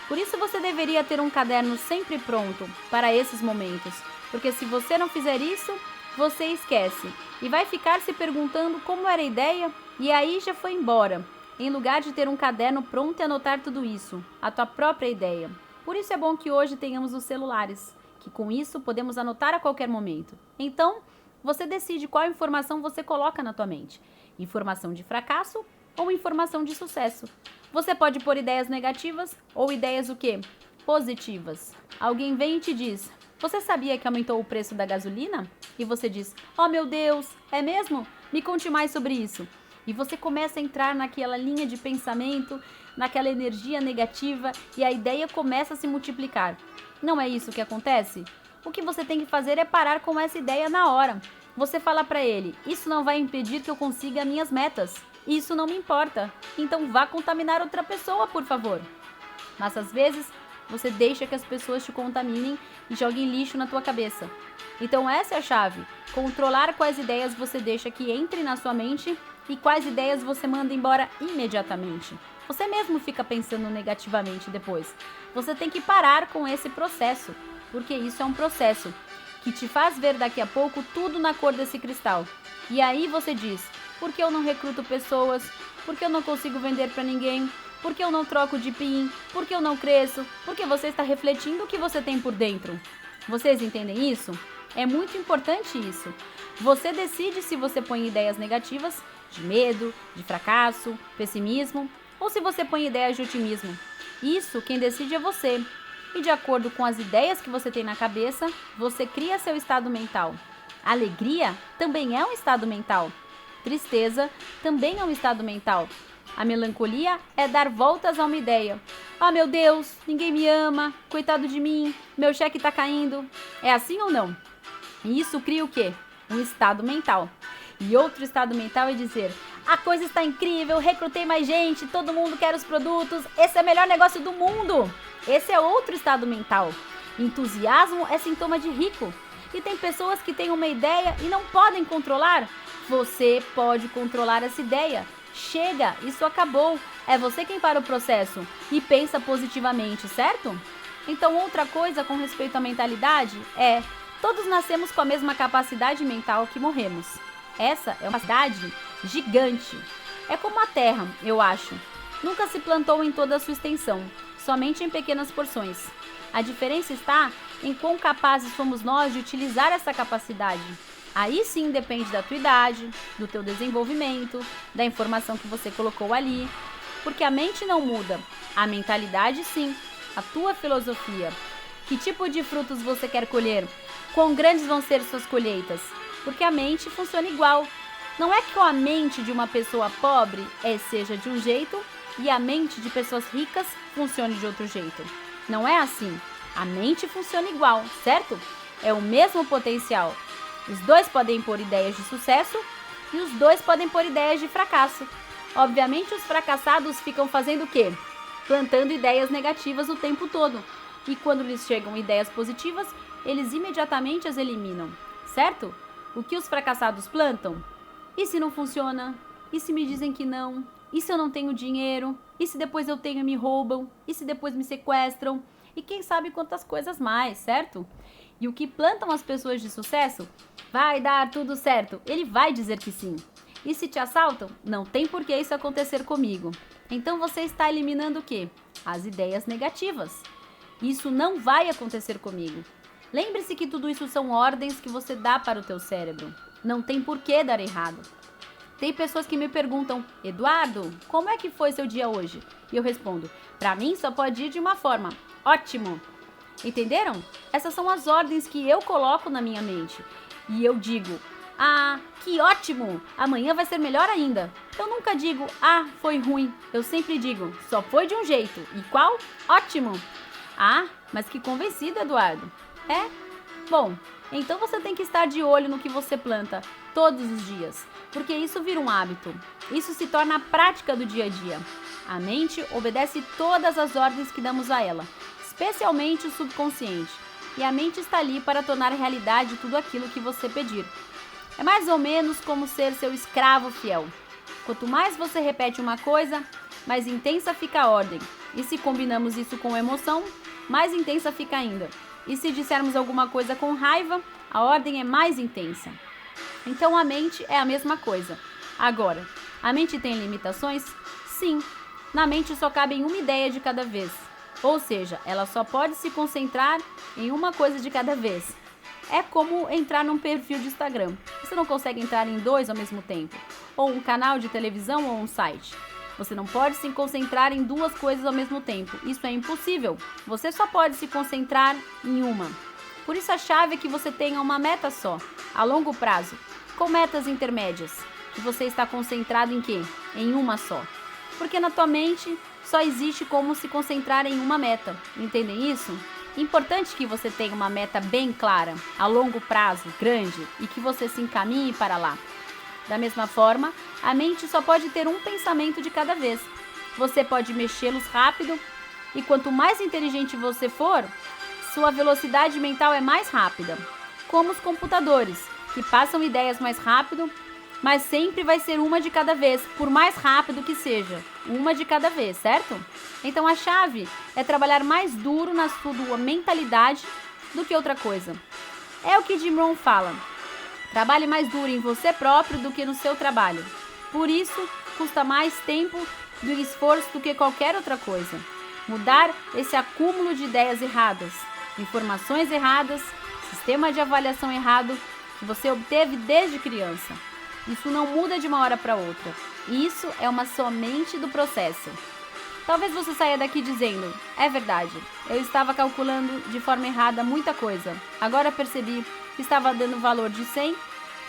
Por isso você deveria ter um caderno sempre pronto para esses momentos, porque se você não fizer isso, você esquece e vai ficar se perguntando como era a ideia e aí já foi embora, em lugar de ter um caderno pronto e anotar tudo isso, a tua própria ideia. Por isso é bom que hoje tenhamos os celulares, que com isso podemos anotar a qualquer momento. Então, você decide qual informação você coloca na tua mente. Informação de fracasso ou informação de sucesso. Você pode pôr ideias negativas ou ideias o quê? Positivas. Alguém vem e te diz: você sabia que aumentou o preço da gasolina? E você diz: oh meu Deus, é mesmo? Me conte mais sobre isso. E você começa a entrar naquela linha de pensamento, naquela energia negativa e a ideia começa a se multiplicar. Não é isso que acontece? O que você tem que fazer é parar com essa ideia na hora. Você fala para ele: isso não vai impedir que eu consiga minhas metas. Isso não me importa. Então vá contaminar outra pessoa, por favor. Mas às vezes você deixa que as pessoas te contaminem e joguem lixo na tua cabeça. Então essa é a chave. Controlar quais ideias você deixa que entre na sua mente e quais ideias você manda embora imediatamente. Você mesmo fica pensando negativamente depois. Você tem que parar com esse processo, porque isso é um processo que te faz ver daqui a pouco tudo na cor desse cristal. E aí você diz: por que eu não recruto pessoas? Por que eu não consigo vender para ninguém? Por que eu não troco de PIN? Por que eu não cresço? Porque você está refletindo o que você tem por dentro. Vocês entendem isso? É muito importante isso. Você decide se você põe ideias negativas, de medo, de fracasso, pessimismo, ou se você põe ideias de otimismo. Isso quem decide é você. E de acordo com as ideias que você tem na cabeça, você cria seu estado mental. Alegria também é um estado mental. Tristeza também é um estado mental. A melancolia é dar voltas a uma ideia. Ah, meu Deus, ninguém me ama, coitado de mim, meu cheque tá caindo. É assim ou não? E isso cria o quê? Um estado mental. E outro estado mental é dizer: a coisa está incrível, recrutei mais gente, todo mundo quer os produtos, esse é o melhor negócio do mundo. Esse é outro estado mental. Entusiasmo é sintoma de rico. E tem pessoas que têm uma ideia e não podem controlar. Você pode controlar essa ideia. Chega, isso acabou. É você quem para o processo e pensa positivamente, certo? Então, outra coisa com respeito à mentalidade é: todos nascemos com a mesma capacidade mental que morremos. Essa é uma capacidade gigante. É como a terra, eu acho. Nunca se plantou em toda a sua extensão, somente em pequenas porções. A diferença está em quão capazes somos nós de utilizar essa capacidade. Aí sim depende da tua idade, do teu desenvolvimento, da informação que você colocou ali. Porque a mente não muda, a mentalidade sim, a tua filosofia. Que tipo de frutos você quer colher? Quão grandes vão ser suas colheitas? Porque a mente funciona igual. Não é que a mente de uma pessoa pobre seja de um jeito e a mente de pessoas ricas funcione de outro jeito. Não é assim. A mente funciona igual, certo? É o mesmo potencial. Os dois podem pôr ideias de sucesso e os dois podem pôr ideias de fracasso. Obviamente, os fracassados ficam fazendo o quê? Plantando ideias negativas o tempo todo. E quando lhes chegam ideias positivas, eles imediatamente as eliminam, certo? O que os fracassados plantam? E se não funciona? E se me dizem que não? E se eu não tenho dinheiro? E se depois eu tenho e me roubam? E se depois me sequestram? E quem sabe quantas coisas mais, certo? E o que plantam as pessoas de sucesso? Vai dar tudo certo. Ele vai dizer que sim. E se te assaltam? Não tem por que isso acontecer comigo. Então você está eliminando o quê? As ideias negativas. Isso não vai acontecer comigo. Lembre-se que tudo isso são ordens que você dá para o teu cérebro. Não tem por que dar errado. Tem pessoas que me perguntam: Eduardo, como é que foi seu dia hoje? E eu respondo: para mim só pode ir de uma forma: ótimo. Entenderam? Essas são as ordens que eu coloco na minha mente. E eu digo: ah, que ótimo! Amanhã vai ser melhor ainda. Eu nunca digo: ah, foi ruim. Eu sempre digo: só foi de um jeito. E qual? Ótimo! Ah, mas que convencido, Eduardo. É? Bom, então você tem que estar de olho no que você planta todos os dias, porque isso vira um hábito. Isso se torna a prática do dia a dia. A mente obedece todas as ordens que damos a ela, especialmente o subconsciente. E a mente está ali para tornar realidade tudo aquilo que você pedir. É mais ou menos como ser seu escravo fiel. Quanto mais você repete uma coisa, mais intensa fica a ordem. E se combinamos isso com emoção, mais intensa fica ainda. E se dissermos alguma coisa com raiva, a ordem é mais intensa. Então a mente é a mesma coisa. Agora, a mente tem limitações? Sim. Na mente só cabe uma ideia de cada vez. Ou seja, ela só pode se concentrar em uma coisa de cada vez. É como entrar num perfil de Instagram. Você não consegue entrar em 2 ao mesmo tempo. Ou um canal de televisão ou um site. Você não pode se concentrar em 2 coisas ao mesmo tempo. Isso é impossível. Você só pode se concentrar em uma. Por isso a chave é que você tenha uma meta só, a longo prazo, com metas intermédias. Que você está concentrado em quê? Em uma só. Porque na tua mente só existe como se concentrar em uma meta. Entendem isso? Importante que você tenha uma meta bem clara, a longo prazo, grande, e que você se encaminhe para lá. Da mesma forma, a mente só pode ter um pensamento de cada vez. Você pode mexê-los rápido, e quanto mais inteligente você for, sua velocidade mental é mais rápida. Como os computadores, que passam ideias mais rápido, mas sempre vai ser uma de cada vez, por mais rápido que seja. Uma de cada vez, certo? Então a chave é trabalhar mais duro na sua mentalidade do que outra coisa. É o que Jim Rohn fala. Trabalhe mais duro em você próprio do que no seu trabalho. Por isso, custa mais tempo e esforço do que qualquer outra coisa. Mudar esse acúmulo de ideias erradas, informações erradas, sistema de avaliação errado que você obteve desde criança. Isso não muda de uma hora para outra. Isso é uma somente do processo. Talvez você saia daqui dizendo, é verdade, eu estava calculando de forma errada muita coisa. Agora percebi que estava dando valor de 100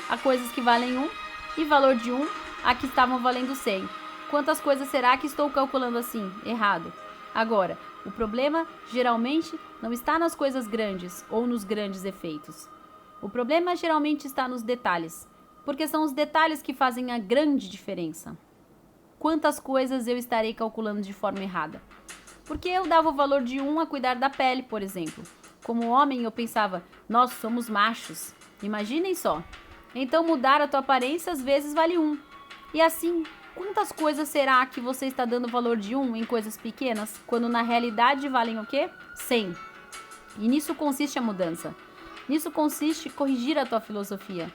a coisas que valem 1 e valor de 1 a que estavam valendo 100. Quantas coisas será que estou calculando assim, errado? Agora, o problema geralmente não está nas coisas grandes ou nos grandes efeitos. O problema geralmente está nos detalhes, porque são os detalhes que fazem a grande diferença. Quantas coisas eu estarei calculando de forma errada? Porque eu dava o valor de 1 a cuidar da pele, por exemplo. Como homem, eu pensava, nós somos machos. Imaginem só. Então mudar a tua aparência às vezes vale 1. E assim, quantas coisas será que você está dando valor de 1 em coisas pequenas, quando na realidade valem o quê? 100. E nisso consiste a mudança. Nisso consiste corrigir a tua filosofia.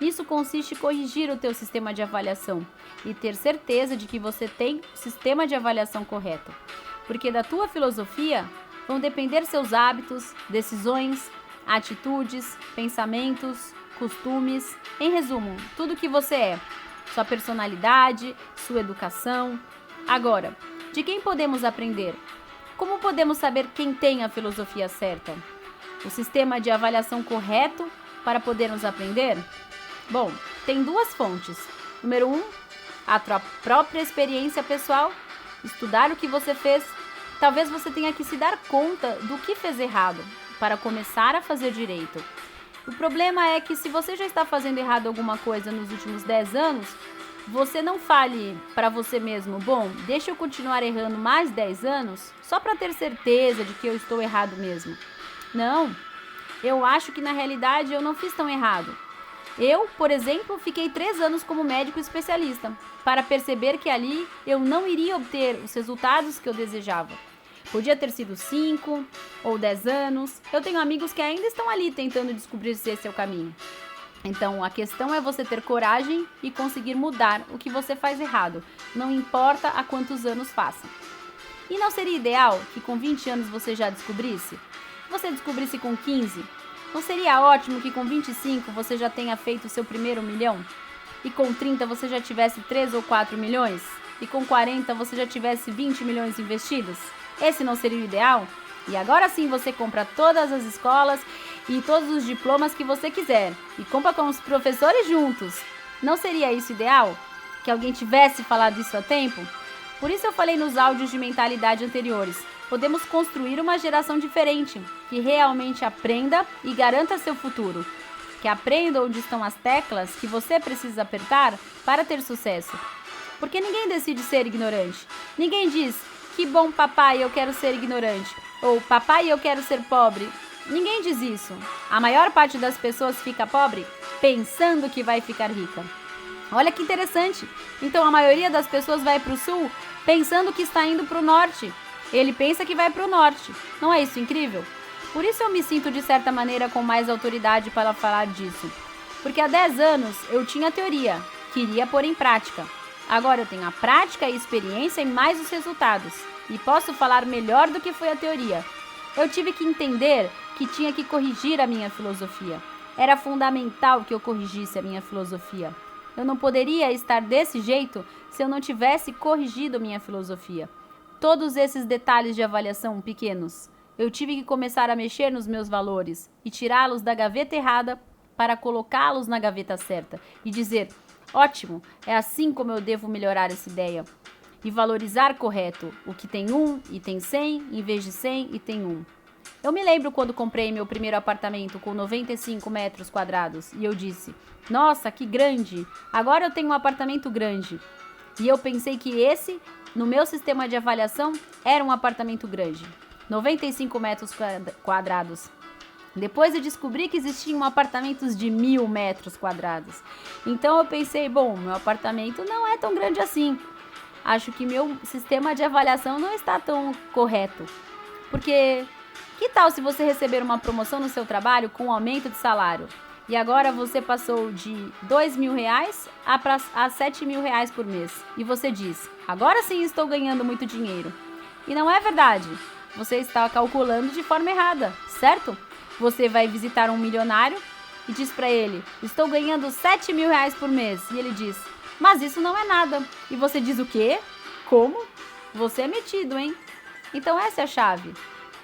Nisso consiste corrigir o teu sistema de avaliação e ter certeza de que você tem o sistema de avaliação correto. Porque da tua filosofia vão depender seus hábitos, decisões, atitudes, pensamentos, costumes, em resumo, tudo que você é, sua personalidade, sua educação. Agora, de quem podemos aprender? Como podemos saber quem tem a filosofia certa? O sistema de avaliação correto para podermos aprender? Bom, tem 2 fontes. Número 1, a tua própria experiência pessoal, estudar o que você fez. Talvez você tenha que se dar conta do que fez errado para começar a fazer direito. O problema é que se você já está fazendo errado alguma coisa nos últimos 10 anos, você não fale para você mesmo, bom, deixa eu continuar errando mais 10 anos só para ter certeza de que eu estou errado mesmo. Não, eu acho que na realidade eu não fiz tão errado. Eu, por exemplo, fiquei 3 anos como médico especialista para perceber que ali eu não iria obter os resultados que eu desejava. Podia ter sido 5 ou 10 anos. Eu tenho amigos que ainda estão ali tentando descobrir se esse é o caminho. Então, a questão é você ter coragem e conseguir mudar o que você faz errado, não importa há quantos anos faça. E não seria ideal que com 20 anos você já descobrisse? Se você descobrisse com 15, não seria ótimo que com 25 você já tenha feito o seu primeiro milhão? E com 30 você já tivesse 3 ou 4 milhões? E com 40 você já tivesse 20 milhões investidos? Esse não seria o ideal? E agora sim você compra todas as escolas e todos os diplomas que você quiser. E compra com os professores juntos. Não seria isso ideal? Que alguém tivesse falado isso há tempo? Por isso eu falei nos áudios de mentalidade anteriores. Podemos construir uma geração diferente, que realmente aprenda e garanta seu futuro. Que aprenda onde estão as teclas que você precisa apertar para ter sucesso. Porque ninguém decide ser ignorante. Ninguém diz, que bom papai, eu quero ser ignorante. Ou papai, eu quero ser pobre. Ninguém diz isso. A maior parte das pessoas fica pobre pensando que vai ficar rica. Olha que interessante. Então a maioria das pessoas vai para o sul pensando que está indo para o norte. Ele pensa que vai para o norte. Não é isso incrível? Por isso eu me sinto de certa maneira com mais autoridade para falar disso. Porque há 10 anos eu tinha teoria, queria pôr em prática. Agora eu tenho a prática e experiência e mais os resultados. E posso falar melhor do que foi a teoria. Eu tive que entender que tinha que corrigir a minha filosofia. Era fundamental que eu corrigisse a minha filosofia. Eu não poderia estar desse jeito se eu não tivesse corrigido minha filosofia. Todos esses detalhes de avaliação pequenos. Eu tive que começar a mexer nos meus valores e tirá-los da gaveta errada para colocá-los na gaveta certa e dizer, ótimo, é assim como eu devo melhorar essa ideia. E valorizar correto o que tem 1 e tem 100, em vez de 100 e tem 1. Eu me lembro quando comprei meu primeiro apartamento com 95 metros quadrados e eu disse, nossa, que grande, agora eu tenho um apartamento grande. E eu pensei que esse, no meu sistema de avaliação, era um apartamento grande. 95 metros quadrados. Depois eu descobri que existiam apartamentos de 1000 metros quadrados. Então eu pensei, bom, meu apartamento não é tão grande assim. Acho que meu sistema de avaliação não está tão correto. Porque, que tal se você receber uma promoção no seu trabalho com um aumento de salário? E agora você passou de R$2.000 a R$7.000 por mês. E você diz, agora sim estou ganhando muito dinheiro. E não é verdade. Você está calculando de forma errada, certo? Você vai visitar um milionário e diz para ele, estou ganhando R$7.000 por mês. E ele diz, mas isso não é nada. E você diz o quê? Como? Você é metido, hein? Então essa é a chave.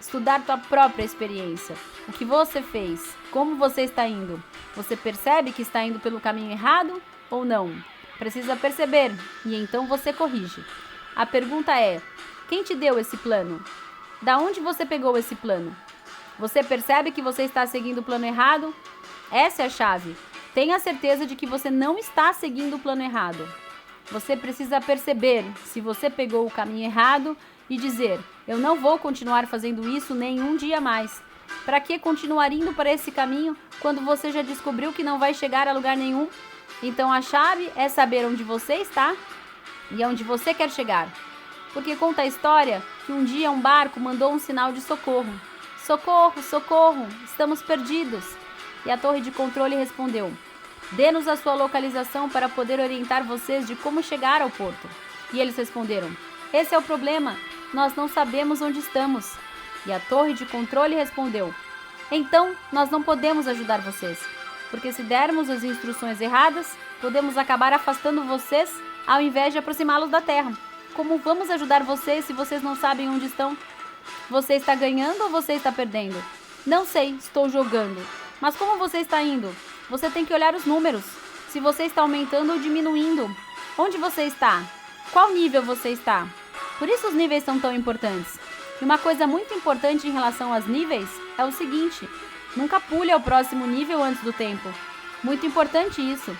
Estudar tua própria experiência. O que você fez? Como você está indo? Você percebe que está indo pelo caminho errado ou não? Precisa perceber e então você corrige. A pergunta é, quem te deu esse plano? Da onde você pegou esse plano? Você percebe que você está seguindo o plano errado? Essa é a chave. Tenha certeza de que você não está seguindo o plano errado. Você precisa perceber se você pegou o caminho errado e dizer, eu não vou continuar fazendo isso nenhum dia mais. Para que continuar indo para esse caminho quando você já descobriu que não vai chegar a lugar nenhum? Então a chave é saber onde você está e aonde você quer chegar. Porque conta a história que um dia um barco mandou um sinal de socorro. Socorro, socorro, estamos perdidos. E a torre de controle respondeu, dê-nos a sua localização para poder orientar vocês de como chegar ao porto. E eles responderam, esse é o problema, nós não sabemos onde estamos. E a torre de controle respondeu, então nós não podemos ajudar vocês, porque se dermos as instruções erradas, podemos acabar afastando vocês ao invés de aproximá-los da terra. Como vamos ajudar vocês se vocês não sabem onde estão? Você está ganhando ou você está perdendo? Não sei, estou jogando. Mas como você está indo? Você tem que olhar os números. Se você está aumentando ou diminuindo. Onde você está? Qual nível você está? Por isso os níveis são tão importantes. E uma coisa muito importante em relação aos níveis é o seguinte, nunca pule ao próximo nível antes do tempo. Muito importante isso.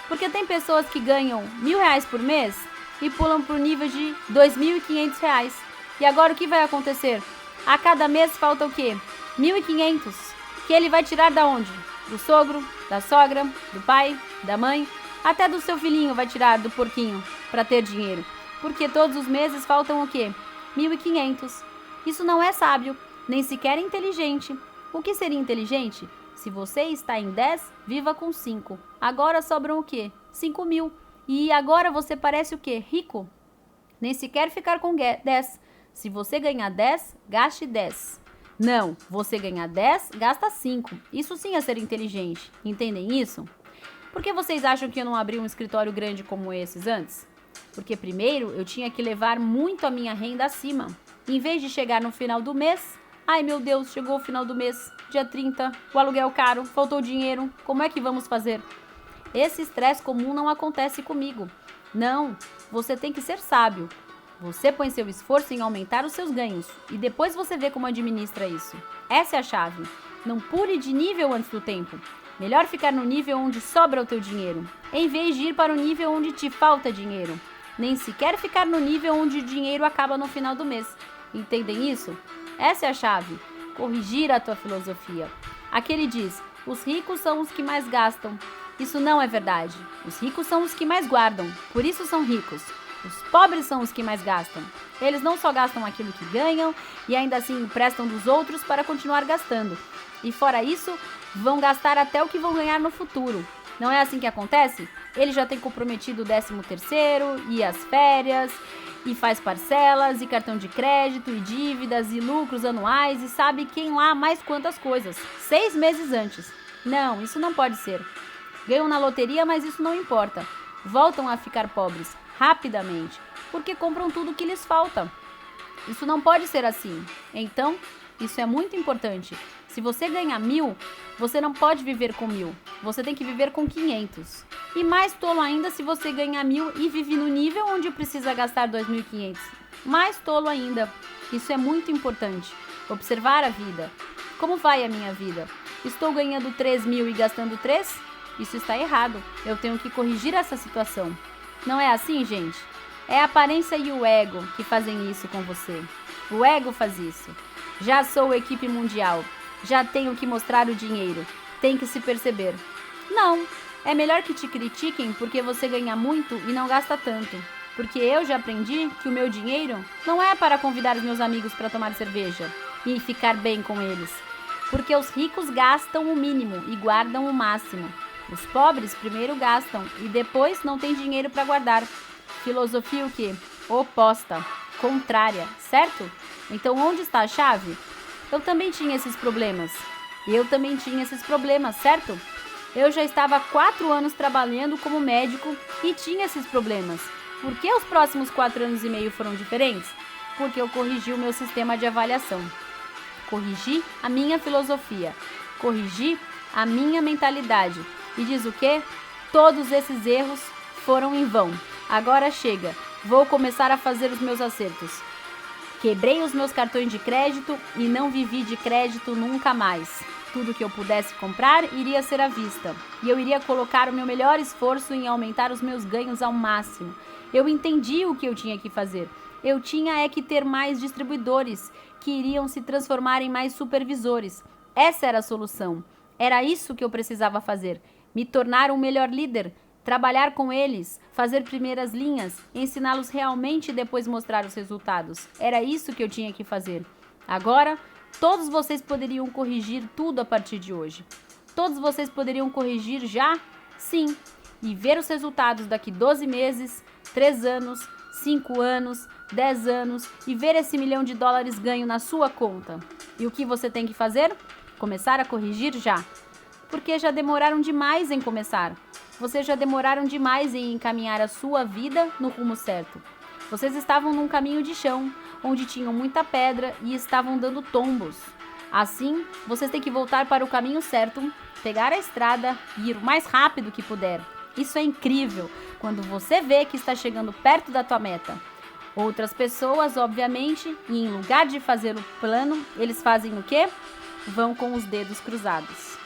Porque tem pessoas que ganham R$1.000 por mês e pulam para o nível de R$2.500. E agora o que vai acontecer? A cada mês falta o quê? 1.500. Que ele vai tirar da onde? Do sogro, da sogra, do pai, da mãe, até do seu filhinho vai tirar do porquinho para ter dinheiro. Porque todos os meses faltam o quê? 1.500. Isso não é sábio, nem sequer inteligente. O que seria inteligente? Se você está em 10, viva com 5. Agora sobram o quê? 5.000. E agora você parece o quê? Rico? Nem sequer ficar com 10. Se você ganhar 10, gaste 10. Não, você ganhar 10, gasta 5. Isso sim é ser inteligente. Entendem isso? Por que vocês acham que eu não abri um escritório grande como esses antes? Porque primeiro eu tinha que levar muito a minha renda acima. Em vez de chegar no final do mês, ai meu Deus, chegou o final do mês, dia 30, o aluguel caro, faltou dinheiro, como é que vamos fazer? Esse estresse comum não acontece comigo. Não, você tem que ser sábio. Você põe seu esforço em aumentar os seus ganhos e depois você vê como administra isso. Essa é a chave. Não pule de nível antes do tempo. Melhor ficar no nível onde sobra o teu dinheiro, em vez de ir para o nível onde te falta dinheiro. Nem sequer ficar no nível onde o dinheiro acaba no final do mês. Entendem isso? Essa é a chave. Corrigir a tua filosofia. Aqui ele diz, os ricos são os que mais gastam. Isso não é verdade. Os ricos são os que mais guardam, por isso são ricos. Os pobres são os que mais gastam. Eles não só gastam aquilo que ganham e ainda assim emprestam dos outros para continuar gastando. E fora isso, vão gastar até o que vão ganhar no futuro. Não é assim que acontece? Ele já tem comprometido o 13º e as férias, e faz parcelas, e cartão de crédito, e dívidas, e lucros anuais, e sabe quem lá mais quantas coisas. 6 meses antes. Não, isso não pode ser. Ganham na loteria, mas isso não importa. Voltam a ficar pobres, rapidamente, porque compram tudo que lhes falta. Isso não pode ser assim. Então, isso é muito importante. Se você ganha 1.000, você não pode viver com 1.000. Você tem que viver com 500. E mais tolo ainda se você ganha 1.000 e vive no nível onde precisa gastar 2.500. Mais tolo ainda. Isso é muito importante. Observar a vida. Como vai a minha vida? Estou ganhando 3.000 e gastando 3? Isso está errado. Eu tenho que corrigir essa situação. Não é assim, gente? É a aparência e o ego que fazem isso com você. O ego faz isso. Já sou equipe mundial. Já tenho que mostrar o dinheiro. Tem que se perceber. Não, é melhor que te critiquem porque você ganha muito e não gasta tanto. Porque eu já aprendi que o meu dinheiro não é para convidar os meus amigos para tomar cerveja e ficar bem com eles. Porque os ricos gastam o mínimo e guardam o máximo. Os pobres primeiro gastam e depois não têm dinheiro para guardar. Filosofia o quê? Oposta, contrária, certo? Então onde está a chave? Eu também tinha esses problemas. Certo? Eu já estava há 4 anos trabalhando como médico e tinha esses problemas. Por que os próximos 4 anos e meio foram diferentes? Porque eu corrigi o meu sistema de avaliação. Corrigi a minha filosofia. Corrigi a minha mentalidade. E diz o quê? Todos esses erros foram em vão. Agora chega. Vou começar a fazer os meus acertos. Quebrei os meus cartões de crédito e não vivi de crédito nunca mais. Tudo que eu pudesse comprar iria ser à vista. E eu iria colocar o meu melhor esforço em aumentar os meus ganhos ao máximo. Eu entendi o que eu tinha que fazer. Eu tinha que ter mais distribuidores, que iriam se transformar em mais supervisores. Essa era a solução. Era isso que eu precisava fazer. Me tornar um melhor líder. Trabalhar com eles, fazer primeiras linhas, ensiná-los realmente e depois mostrar os resultados. Era isso que eu tinha que fazer. Agora, todos vocês poderiam corrigir tudo a partir de hoje. Todos vocês poderiam corrigir já? Sim. E ver os resultados daqui 12 meses, 3 anos, 5 anos, 10 anos e ver esse $1 milhão ganho na sua conta. E o que você tem que fazer? Começar a corrigir já. Porque já demoraram demais em começar. Vocês já demoraram demais em encaminhar a sua vida no rumo certo. Vocês estavam num caminho de chão, onde tinham muita pedra e estavam dando tombos. Assim, vocês têm que voltar para o caminho certo, pegar a estrada e ir o mais rápido que puder. Isso é incrível, quando você vê que está chegando perto da tua meta. Outras pessoas, obviamente, e em lugar de fazer o plano, eles fazem o quê? Vão com os dedos cruzados.